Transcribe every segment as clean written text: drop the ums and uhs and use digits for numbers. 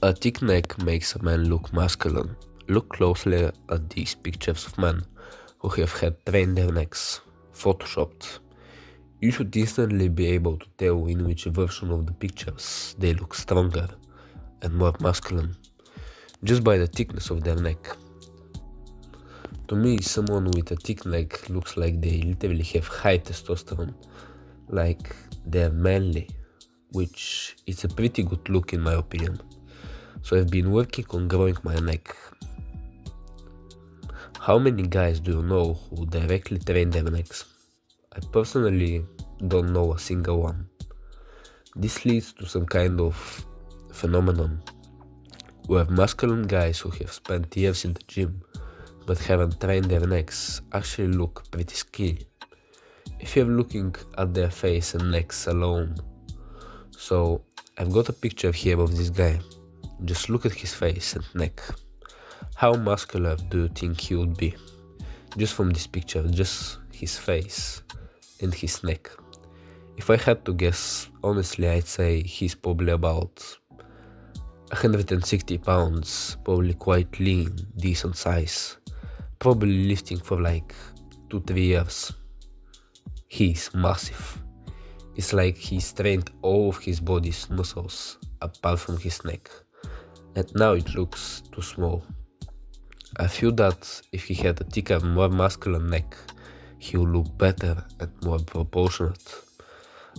A thick neck makes a man look masculine. Look closely at these pictures of men who have had trained their necks, photoshopped. You should instantly be able to tell in which version of the pictures they look stronger and more masculine, just by the thickness of their neck. To me, someone with a thick neck looks like they literally have high testosterone, like they're manly, which is a pretty good look in my opinion. So I've been working on growing my neck. How many guys do you know who directly train their necks? I personally don't know a single one. This leads to some kind of phenomenon where masculine guys who have spent years in the gym but haven't trained their necks actually look pretty skinny if you're looking at their face and necks alone. So I've got a picture here of this guy. Just look at his face and neck. How muscular do you think he would be? Just from this picture, just his face and his neck. If I had to guess, honestly, I'd say he's probably about 160 pounds, probably quite lean, decent size, probably lifting for like 2-3 years. He's massive. It's like he's trained all of his body's muscles apart from his neck, and now it looks too small. I feel that if he had a thicker, more muscular neck, he would look better and more proportionate.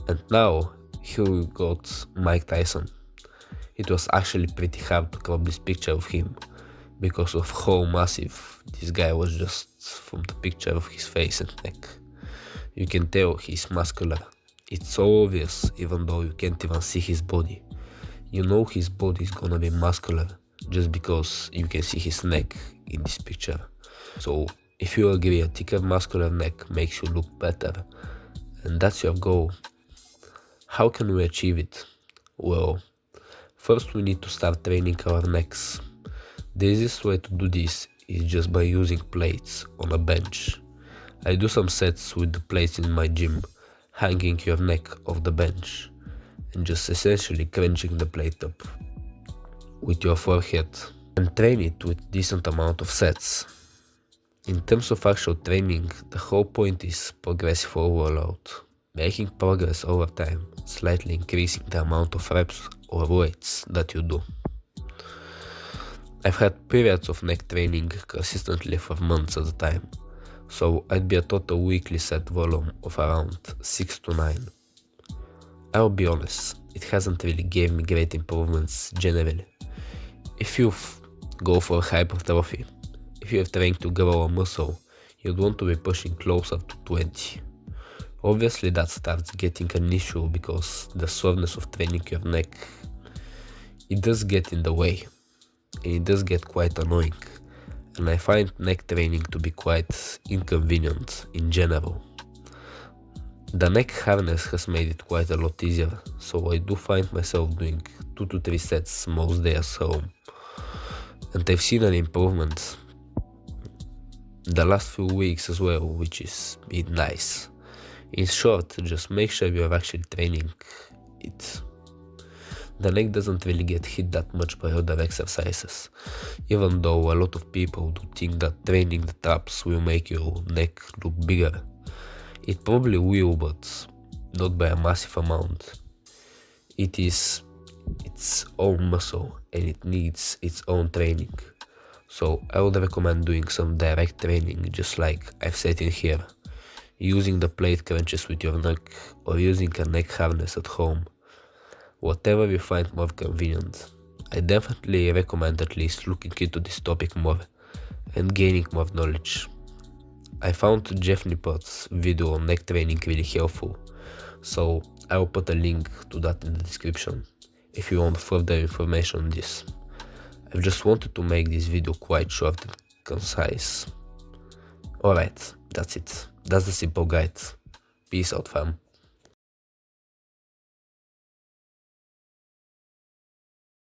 And now here we got Mike Tyson. It was actually pretty hard to crop this picture of him because of how massive this guy was just from the picture of his face and neck. You can tell he's muscular. It's so obvious even though you can't even see his body. You know his body is gonna be muscular just because you can see his neck in this picture. So if you agree, a thicker muscular neck makes you look better, and that's your goal. How can we achieve it? Well, first we need to start training our necks. The easiest way to do this is just by using plates on a bench. I do some sets with the plates in my gym, hanging your neck off the bench and just essentially crunching the plate up with your forehead and train it with decent amount of sets. In terms of actual training, the whole point is progressive overload, making progress over time, slightly increasing the amount of reps or weights that you do. I've had periods of neck training consistently for months at a time, so I'd be a total weekly set volume of around 6 to 9. I'll be honest, it hasn't really gave me great improvements generally. If you go for hypertrophy, if you're trying to grow a muscle, you'd want to be pushing closer to 20. Obviously that starts getting an issue because the soreness of training your neck, it does get in the way, and it does get quite annoying, and I find neck training to be quite inconvenient in general. The neck harness has made it quite a lot easier, so I do find myself doing 2 to 3 sets most days home, and I've seen an improvement the last few weeks as well, which is been nice. In short, just make sure you're actually training it. The neck doesn't really get hit that much by other exercises, even though a lot of people do think that training the traps will make your neck look bigger. It probably will, but not by a massive amount. It is its own muscle and it needs its own training. So I would recommend doing some direct training, just like I've said in here, using the plate crunches with your neck or using a neck harness at home. Whatever you find more convenient. I definitely recommend at least looking into this topic more and gaining more knowledge. I found Jeff Nippot's video on neck training really helpful, so I will put a link to that in the description if you want further information on this. I just wanted to make this video quite short and concise. Alright, that's it. That's the simple guide. Peace out, fam.